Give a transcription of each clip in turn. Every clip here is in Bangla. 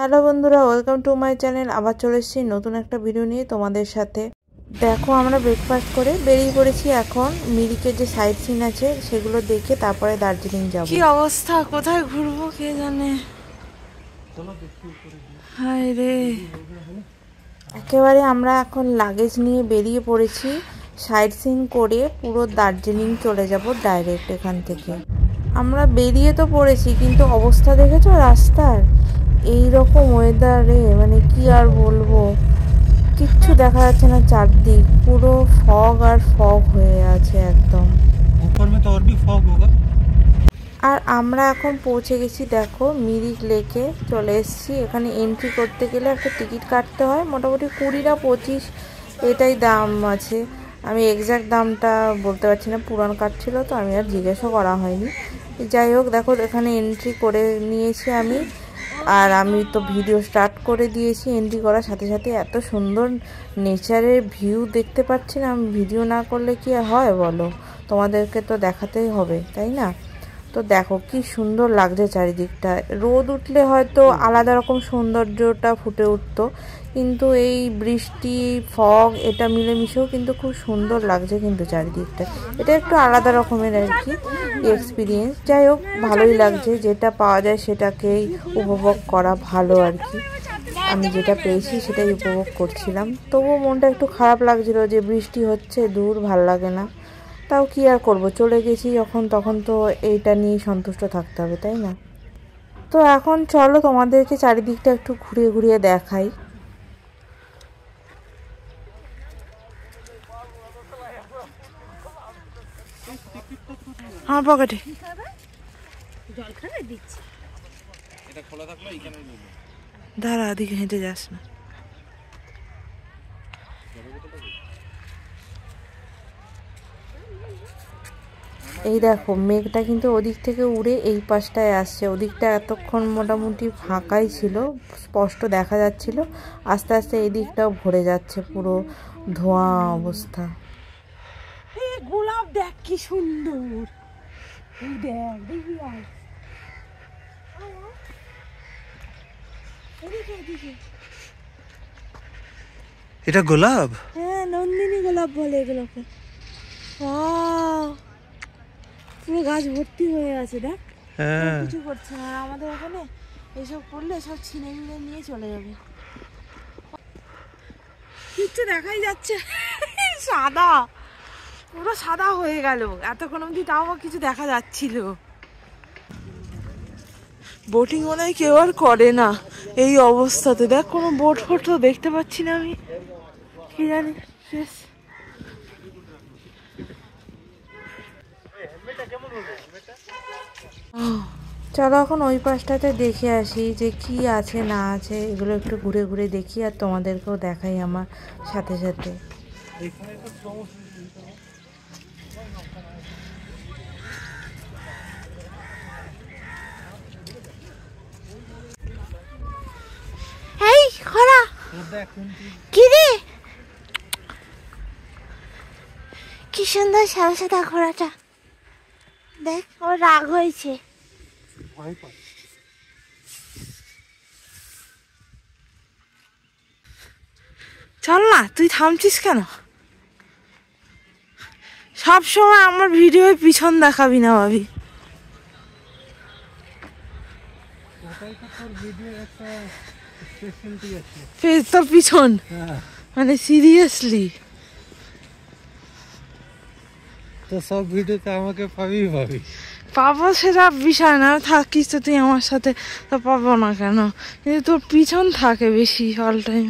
হ্যালো বন্ধুরা, ওয়েলকাম টু মাই চ্যানেল। আবার চলে এসেছি নতুন একটা ভিডিও নিয়ে তোমাদের সাথে। দেখো, আমরা ব্রেকফাস্ট করে বেরিয়ে পড়েছি। এখন মিরিকের যে সাইট সিন আছে সেগুলো দেখে তারপরে দার্জিলিং যাব। কি অবস্থা, কোথায় ঘুরবো কে জানে। হায় রে, একেবারে আমরা এখন লাগেজ নিয়ে বেরিয়ে পড়েছি। সাইট সিন করে পুরো দার্জিলিং চলে যাব ডাইরেক্ট এখান থেকে। আমরা বেরিয়ে তো পড়েছি, কিন্তু অবস্থা দেখেছো রাস্তার? এই রকম ওয়েদারে মানে কি আর বলবো, কিচ্ছু দেখা যাচ্ছে না, চারদিক পুরো ফগ আর ফগ হয়ে আছে একদম। আর আমরা এখন পৌঁছে গেছি, দেখো মিরিক লেকে চলে এসেছি। এখানে এন্ট্রি করতে গেলে একটা টিকিট কাটতে হয়, মোটামুটি 20 না 25 এটাই দাম আছে। আমি এক্স্যাক্ট দামটা বলতে পারছি না, পুরান কার্ড ছিল তো আমি আর জিজ্ঞাসা করা হয়নি। যাই হোক, দেখো এখানে এন্ট্রি করে নিয়েছি আমি, আর আমি তো ভিডিও স্টার্ট করে দিয়েছি। এন্ট্রি করার সাথে সাথে এত সুন্দর নেচারের ভিউ দেখতে পাচ্ছি না, আমি ভিডিও না করলে কি হয় বলো, তোমাদেরকে তো দেখাতেই হবে তাই না। তো দেখো কি সুন্দর লাগছে চারিদিকটা। রোদ উঠলে হয়তো আলাদা রকম সৌন্দর্যটা ফুটে উঠতো, কিন্তু এই বৃষ্টি ফগ এটা মিলেমিশেও কিন্তু খুব সুন্দর লাগছে কিন্তু চারিদিকটা। এটা একটু আলাদা রকমের আর কি এক্সপিরিয়েন্স। যাই হোক, ভালোই লাগছে, যেটা পাওয়া যায় সেটাকেই উপভোগ করা ভালো আর কি। আমি যেটা পেয়েছি সেটাই উপভোগ করছিলাম। তবুও মনটা একটু খারাপ লাগছিল যে বৃষ্টি হচ্ছে, দূর ভাল লাগে না। তাও কি আর করব, চলে গেছি যখন তখন তো এইটা নিয়েই সন্তুষ্ট থাকতে হবে তাই না। তো এখন চলো তোমাদেরকে চারিদিকটা একটু ঘুরিয়ে ঘুরিয়ে দেখাই। আমার পকেটে দাঁড়া, দিকে হেঁটে যাস না। এই দেখো, মেঘটা কিন্তু ওদিক থেকে উড়ে এই পাশটায় আসছে। ওদিকটা এতক্ষণ মোটামুটি ফাঁকাই ছিল, স্পষ্ট দেখা যাচ্ছিল। আস্তে আস্তে এই দিকটাও ভরে যাচ্ছে, পুরো ধোঁয়া অবস্থা। গোলাপ দেখ কি সুন্দর, এটা গোলাপ? হ্যাঁ, নন্দিনী গোলাপ বলে এগুলোকে। পুরো গাছ ভর্তি হয়ে আছে, দেখ কিছু করছে না। আর আমাদের ওখানে এসব করলে সব ছিনে মিনে নিয়ে চলে যাবে, কিচ্ছু দেখাই যাচ্ছে সাদা, পুরো সাদা হয়ে গেল এতক্ষণ অব্দি, তাও কিছু দেখা যাচ্ছিল। বোটিং মনে হয় কেউ আর করে না এই অবস্থাতে। দেখ, কোনো বোট ফোট তো দেখতে পাচ্ছি না আমি, কি জানি। চলো এখন ওই পাশটাতে দেখে আসি যে কি আছে না আছে, এগুলো একটু ঘুরে ঘুরে দেখি আর তোমাদেরকেও দেখাই আমার সাথে সাথে। এই খরা কি রে, কি সুন্দর সাদা সাদা ঘোড়াটা, দেখ ওর রাগ হয়েছে। চল না, তুই থামছিস কেন? সব সময় আমার ভিডিও পিছন দেখাবি না ভাবি। তোর পিছন মানে সিরিয়াসলি? তো সব ভিডিওতে আমাকে পাবি পাবো সেটা বিষয় না, থাকিস তো তুই আমার সাথে, তো পাবো না কেন, কিন্তু তোর পিছন থাকে বেশি অল টাইম।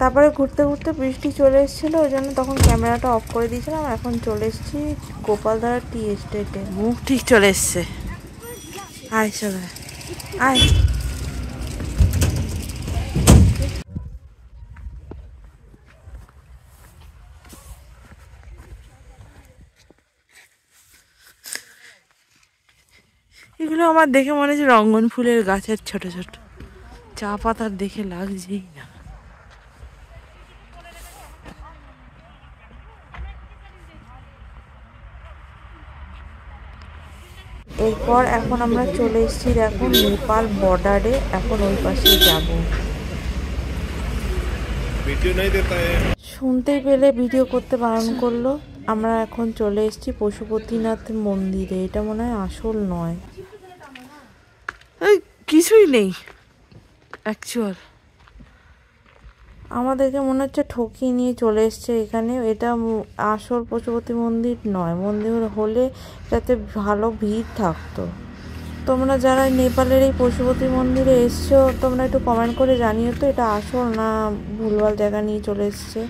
তারপরে ঘুরতে ঘুরতে বৃষ্টি চলে এসেছিলো, ওই জন্য তখন ক্যামেরাটা অফ করে দিয়েছিলাম। এখন চলে এসেছি গোপালধারা টি এস্টেটে। মুখ ঠিক চলে এসছে, আয় চলে আয়। এগুলো আমার দেখে মনে হচ্ছে রঙ্গন ফুলের গাছের ছোট ছোট, চা পাতার দেখে লাগছেই না। এরপর এখন আমরা চলে এসেছি দেখো নেপাল বর্ডারে, এখন ওই পাশে যাব। শুনতেই পেলে ভিডিও করতে বারণ করলো। আমরা এখন চলে এসেছি পশুপতিনাথ মন্দিরে, এটা মনে হয় আসল নয়, কিছুই নেই অ্যাকচুয়াল। আমাদেরকে মনে হচ্ছে ঠকিয়ে নিয়ে চলে এসছে এখানে, এটা আসল পশুপতি মন্দির নয়। মন্দির হলে যাতে ভালো ভিড় থাকতো। তোমরা যারা নেপালের এই পশুপতি মন্দিরে এসছো তোমরা একটু কমেন্ট করে জানিও তো এটা আসল না ভুলভাল জায়গা নিয়ে চলে এসছে।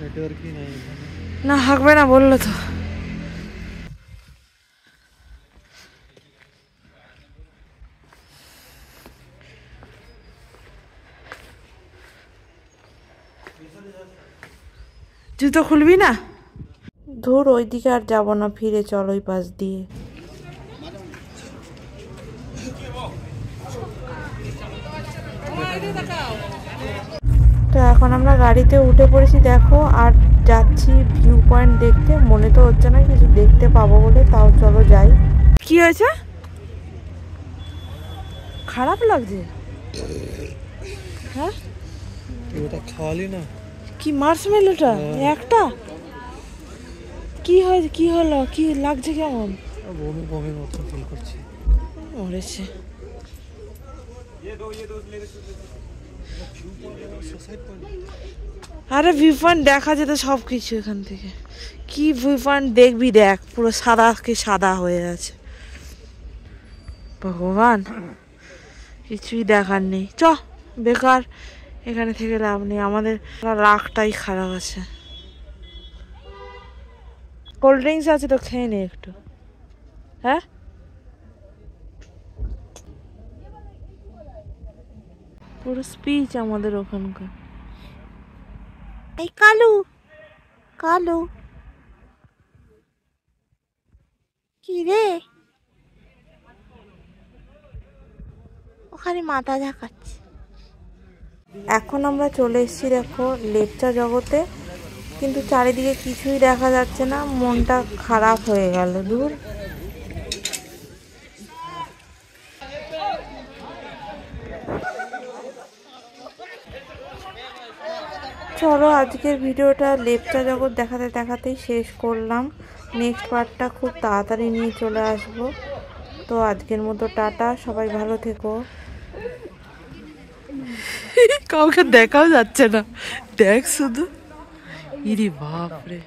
না হাঁকবে না বললো তো। জুতো খুলবি না? ধুর ওইদিকে আর যাবো না, ফিরে চল ওই পাশ দিয়ে। তো এখন আমরা গাড়িতে উঠে পড়েছি দেখো, আর যাচ্ছি ভিউ পয়েন্ট দেখতে। মনে তো হচ্ছে না কিছু দেখতে পাবো বলে, তাও চলো যাই। কি হয়েছে? খারাপ লাগছে? হ্যাঁ ওটা খাওয়ালি না? কি মার্শমেলোটা একটা? কি হয়েছে, কি হলো, কি লাগছে, কেমন? বমি বমি মতন ফিল করছি। মরেছে। আরে ভিউ পয়েন্ট দেখা যেত সব কিছু এখান থেকে। কি ভিউ পয়েন্ট দেখবি, দেখ পুরো সাদা কে সাদা হয়ে আছে। ভগবান, কিছুই দেখার নেই। চ বেকার এখানে থেকে লাভ নেই, আমাদের রাগটাই খারাপ আছে। কোল্ড ড্রিঙ্কস আছে তো খেয়ে নে একটু। হ্যাঁ পুরো স্পিচ আমাদের ওখানকার। এই কালু, কালু কি রে ওখানে মাথা ঝাঁকাচ্ছে। এখন আমরা চলে এসেছি দেখো লেপচা জগতে, কিন্তু চারিদিকে কিছুই দেখা যাচ্ছে না, মনটা খারাপ হয়ে গেল। দূর চলো আজকের ভিডিওটা লেপচা জগৎ দেখাতে দেখাতেই শেষ করলাম। নেক্সট পার্টটা খুব তাড়াতাড়ি নিয়ে চলে আসব। তো আজকের মতো টাটা, সবাই ভালো থেকো। কাউকে দেখাও যাচ্ছে না, দেখ শুধু। ইরে বাপরে।